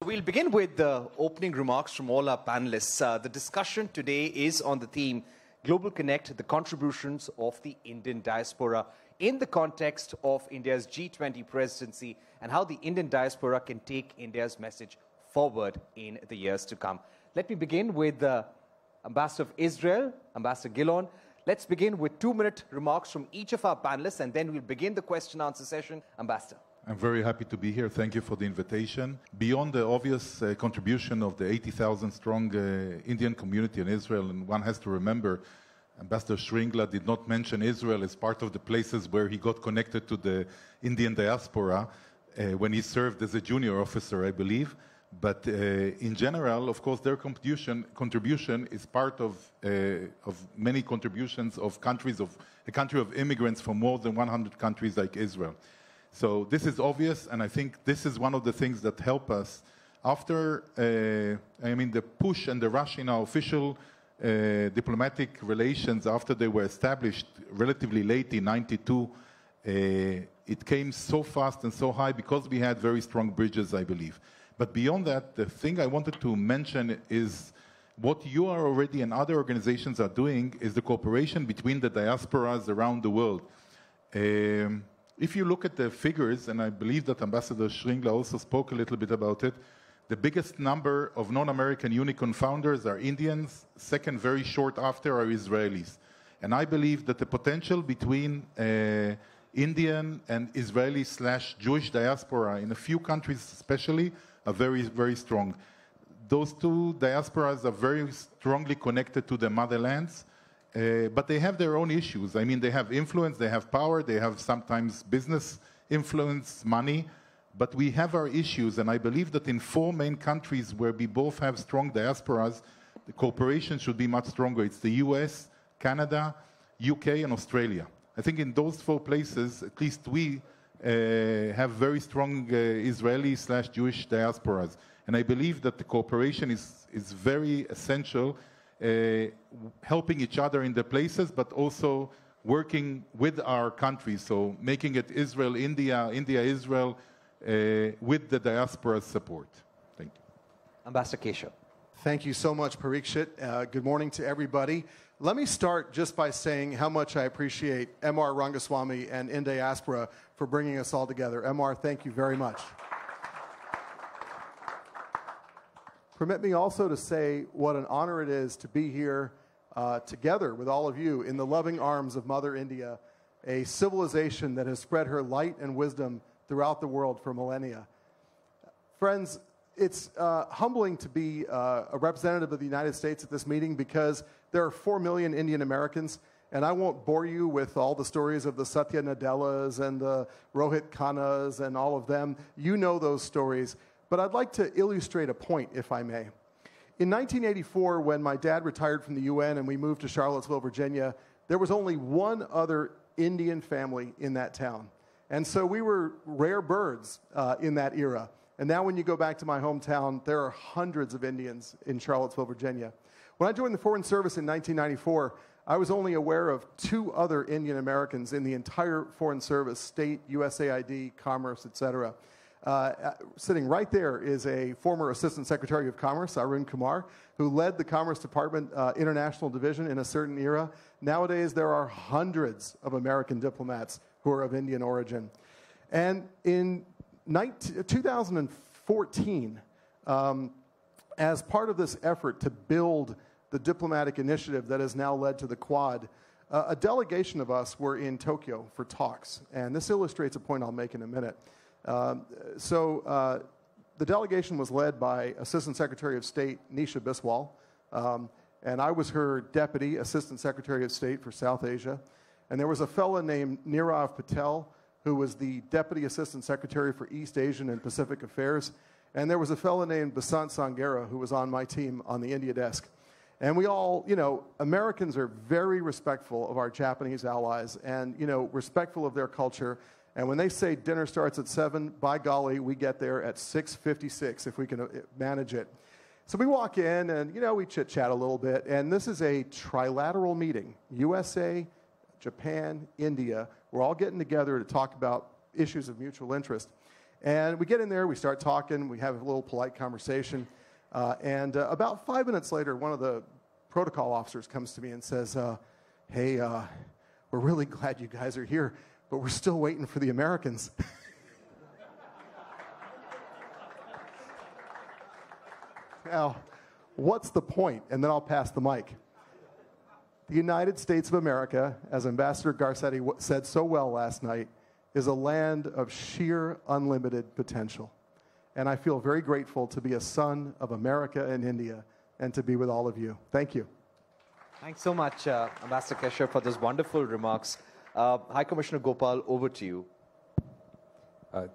We'll begin with the opening remarks from all our panelists. The discussion today is on the theme Global Connect, the contributions of the Indian diaspora in the context of India's G20 presidency and how the Indian diaspora can take India's message forward in the years to come. Let me begin with the Ambassador of Israel, Ambassador Gilon. Let's begin with 2-minute remarks from each of our panelists, and then we'll begin the question-answer session. Ambassador. I'm very happy to be here. Thank you for the invitation. Beyond the obvious contribution of the 80,000-strong Indian community in Israel, and one has to remember, Ambassador Shringla did not mention Israel as part of the places where he got connected to the Indian diaspora when he served as a junior officer, I believe. But in general, of course, their contribution is part of many contributions of countries, of a country of immigrants from more than 100 countries like Israel. So this is obvious, and I think this is one of the things that help us. After, the push and the rush in our official diplomatic relations after they were established relatively late in '92, it came so fast and so high because we had very strong bridges, I believe. But beyond that, the thing I wanted to mention is what you are already and other organizations are doing is the cooperation between the diasporas around the world. If you look at the figures, and I believe that Ambassador Shringla also spoke a little bit about it, the biggest number of non-American Unicon founders are Indians. Second, very short after, are Israelis. And I believe that the potential between Indian and Israeli/Jewish diaspora in a few countries especially are very, very strong. Those two diasporas are very strongly connected to their motherlands. But they have their own issues. I mean, they have influence, they have power, they have sometimes business influence, money, but we have our issues, and I believe that in 4 main countries where we both have strong diasporas, the cooperation should be much stronger. It's the US, Canada, UK, and Australia. I think in those 4 places, at least we have very strong Israeli/Jewish diasporas. And I believe that the cooperation is very essential, helping each other in the places, but also working with our countries, so making it Israel, India, India, Israel, with the diaspora's support. Thank you. Ambassador Keshap. Thank you so much, Parikshit. Good morning to everybody. Let me start just by saying how much I appreciate M.R. Rangaswamy and In Diaspora for bringing us all together. M.R., thank you very much. Permit me also to say what an honor it is to be here together with all of you in the loving arms of Mother India, a civilization that has spread her light and wisdom throughout the world for millennia. Friends, it's humbling to be a representative of the United States at this meeting because there are 4 million Indian Americans, and I won't bore you with all the stories of the Satya Nadellas and the Rohit Khannas and all of them. You know those stories. But I'd like to illustrate a point, if I may. In 1984, when my dad retired from the UN and we moved to Charlottesville, Virginia, there was only one other Indian family in that town. And so we were rare birds in that era. And now when you go back to my hometown, there are hundreds of Indians in Charlottesville, Virginia. When I joined the Foreign Service in 1994, I was only aware of 2 other Indian Americans in the entire Foreign Service, state, USAID, Commerce, etc. Sitting right there is a former Assistant Secretary of Commerce, Arun Kumar, who led the Commerce Department International Division in a certain era. Nowadays, there are hundreds of American diplomats who are of Indian origin. And in 2014, as part of this effort to build the diplomatic initiative that has now led to the Quad, a delegation of us were in Tokyo for talks. And this illustrates a point I'll make in a minute. The delegation was led by Assistant Secretary of State Nisha Biswal, and I was her Deputy Assistant Secretary of State for South Asia. And there was a fellow named Nirav Patel, who was the Deputy Assistant Secretary for East Asian and Pacific Affairs. And there was a fellow named Basant Sangera, who was on my team on the India desk. And we all, Americans are very respectful of our Japanese allies and, respectful of their culture. And when they say dinner starts at 7, by golly, we get there at 6:56 if we can manage it. So we walk in and, we chit-chat a little bit. And this is a trilateral meeting, USA, Japan, India. We're all getting together to talk about issues of mutual interest. And we get in there, we start talking, we have a little polite conversation. And about 5 minutes later, one of the protocol officers comes to me and says, hey, we're really glad you guys are here, but we're still waiting for the Americans. Now, what's the point? And then I'll pass the mic. The United States of America, as Ambassador Garcetti said so well last night, is a land of sheer unlimited potential. And I feel very grateful to be a son of America and India and to be with all of you. Thank you. Thanks so much, Ambassador Keshap, for those wonderful remarks. High Commissioner Gopaul, over to you.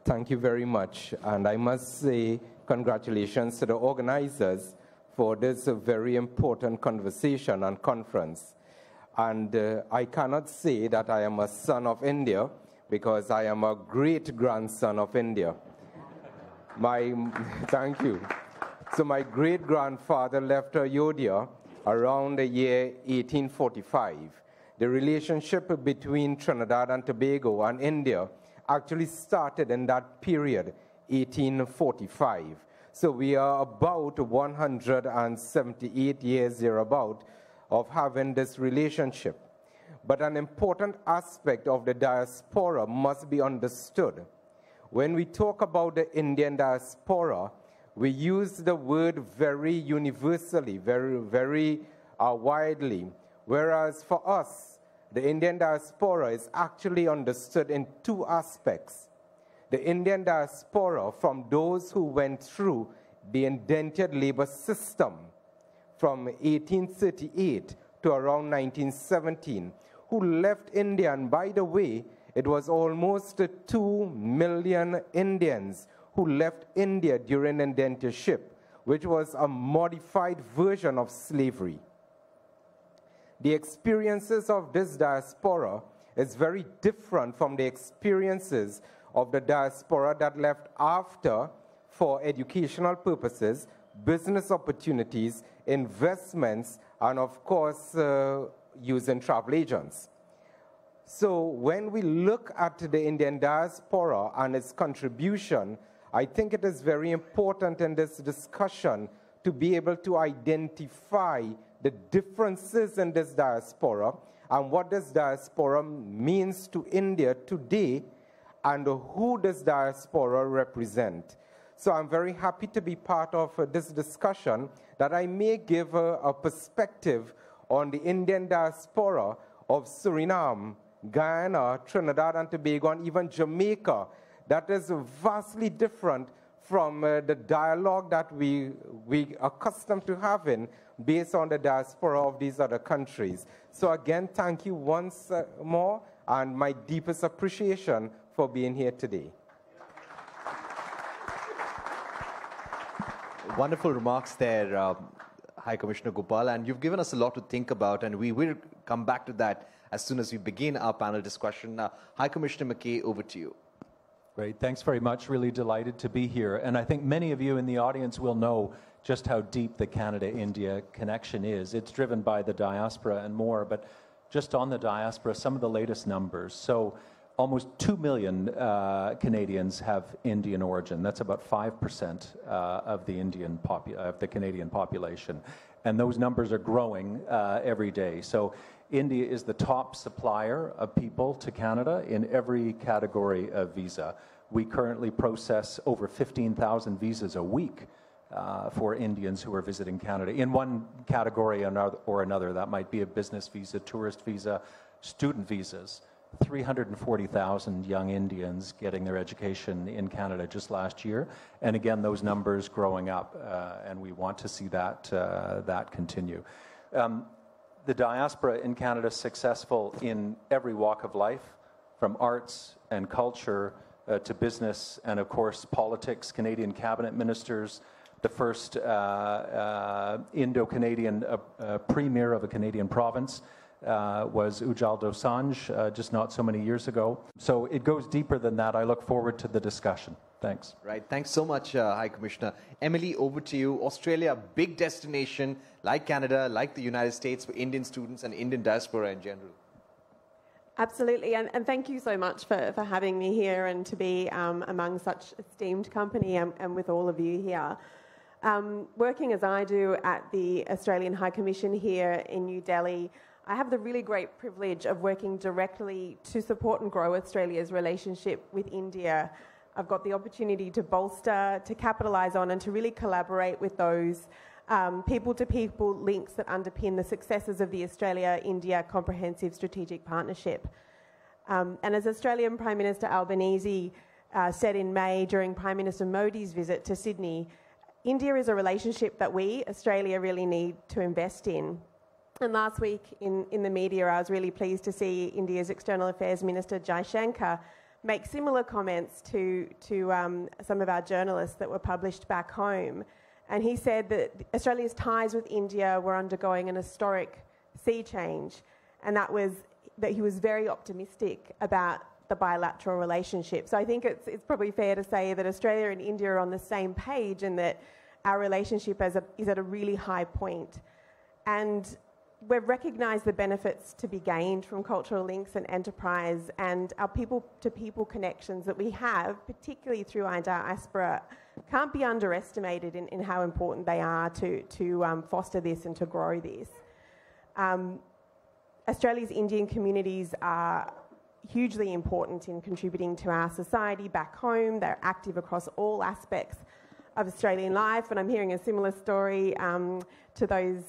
Thank you very much. And I must say congratulations to the organizers for this very important conversation and conference. And I cannot say that I am a son of India because I am a great-grandson of India. Thank you. So my great-grandfather left Ayodhya around the year 1845. The relationship between Trinidad and Tobago and India actually started in that period, 1845. So we are about 178 years thereabout of having this relationship. But an important aspect of the diaspora must be understood. When we talk about the Indian diaspora, we use the word very universally, very widely, whereas for us, the Indian diaspora is actually understood in two aspects. The Indian diaspora from those who went through the indentured labor system from 1838 to around 1917, who left India, and by the way, it was almost 2 million Indians who left India during indentureship, which was a modified version of slavery. The experiences of this diaspora is very different from the experiences of the diaspora that left after for educational purposes, business opportunities, investments, and of course, using travel agents. So when we look at the Indian diaspora and its contribution, I think it is very important in this discussion to be able to identify the differences in this diaspora and what this diaspora means to India today and who this diaspora represents. So I'm very happy to be part of this discussion that I may give a perspective on the Indian diaspora of Suriname, Guyana, Trinidad and Tobago, and even Jamaica. That is vastly different from the dialogue that we are accustomed to having based on the diaspora of these other countries. So again, thank you once more, and my deepest appreciation for being here today. Wonderful remarks there, High Commissioner Gopaul, and you've given us a lot to think about, and we will come back to that as soon as we begin our panel discussion. High Commissioner Mackay, over to you. Great, thanks very much. Really delighted to be here. And I think many of you in the audience will know just how deep the Canada-India connection is. It's driven by the diaspora and more, but just on the diaspora, some of the latest numbers. So almost 2 million Canadians have Indian origin. That's about 5% of the Canadian population. And those numbers are growing every day. So India is the top supplier of people to Canada in every category of visa. We currently process over 15,000 visas a week for Indians who are visiting Canada in one category or another. That might be a business visa, tourist visa, student visas. 340,000 young Indians getting their education in Canada just last year. And again, those numbers growing up, and we want to see that continue. The diaspora in Canada is successful in every walk of life, from arts and culture to business and, of course, politics. Canadian cabinet ministers, the first Indo-Canadian premier of a Canadian province was Ujjal Dosanjh just not so many years ago. So it goes deeper than that. I look forward to the discussion. Thanks. Right. Thanks so much, High Commissioner. Emily, over to you. Australia, a big destination like Canada, like the United States for Indian students and Indian diaspora in general. Absolutely, and thank you so much for having me here and to be among such esteemed company and with all of you here. Working as I do at the Australian High Commission here in New Delhi, I have the really great privilege of working directly to support and grow Australia's relationship with India. I've got the opportunity to bolster, to capitalise on and to really collaborate with those people-to-people links that underpin the successes of the Australia-India Comprehensive Strategic Partnership. And as Australian Prime Minister Albanese said in May during Prime Minister Modi's visit to Sydney, India is a relationship that we, Australia, really need to invest in. And last week in the media, I was really pleased to see India's External Affairs Minister Jaishankar make similar comments to some of our journalists that were published back home. And he said that Australia's ties with India were undergoing an historic sea change, and that he was very optimistic about the bilateral relationship. So I think it's probably fair to say that Australia and India are on the same page and that our relationship is at a really high point. And we've recognised the benefits to be gained from cultural links and enterprise, and our people-to-people connections that we have, particularly through our diaspora, can't be underestimated in how important they are to foster this and to grow this. Australia's Indian communities are hugely important in contributing to our society back home. They're active across all aspects of Australian life, and I'm hearing a similar story to those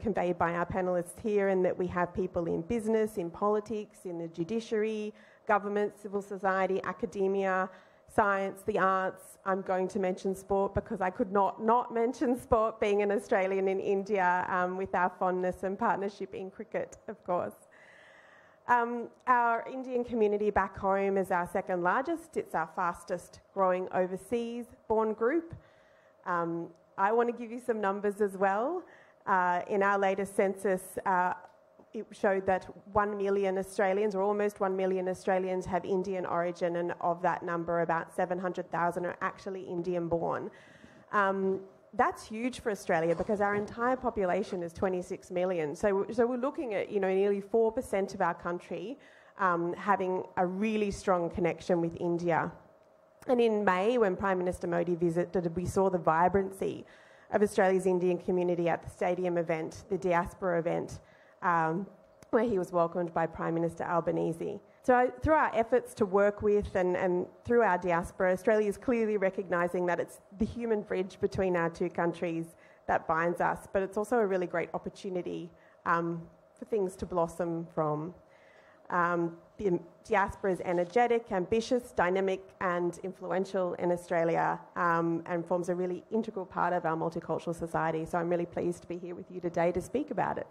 conveyed by our panellists here, in that we have people in business, in politics, in the judiciary, government, civil society, academia, science, the arts. I'm going to mention sport because I could not mention sport, being an Australian in India, with our fondness and partnership in cricket, of course. Our Indian community back home is our second largest. It's our fastest growing overseas born group. I want to give you some numbers as well. In our latest census, it showed that 1 million Australians, or almost 1 million Australians, have Indian origin, and of that number, about 700,000 are actually Indian born. That's huge for Australia because our entire population is 26 million. So we're looking at nearly 4% of our country having a really strong connection with India. And in May, when Prime Minister Modi visited, we saw the vibrancy of Australia's Indian community at the stadium event, the Diaspora event, where he was welcomed by Prime Minister Albanese. So through our efforts to work with and through our diaspora, Australia is clearly recognising that it's the human bridge between our two countries that binds us, but it's also a really great opportunity for things to blossom from. The diaspora is energetic, ambitious, dynamic and influential in Australia, and forms a really integral part of our multicultural society. So I'm really pleased to be here with you today to speak about it.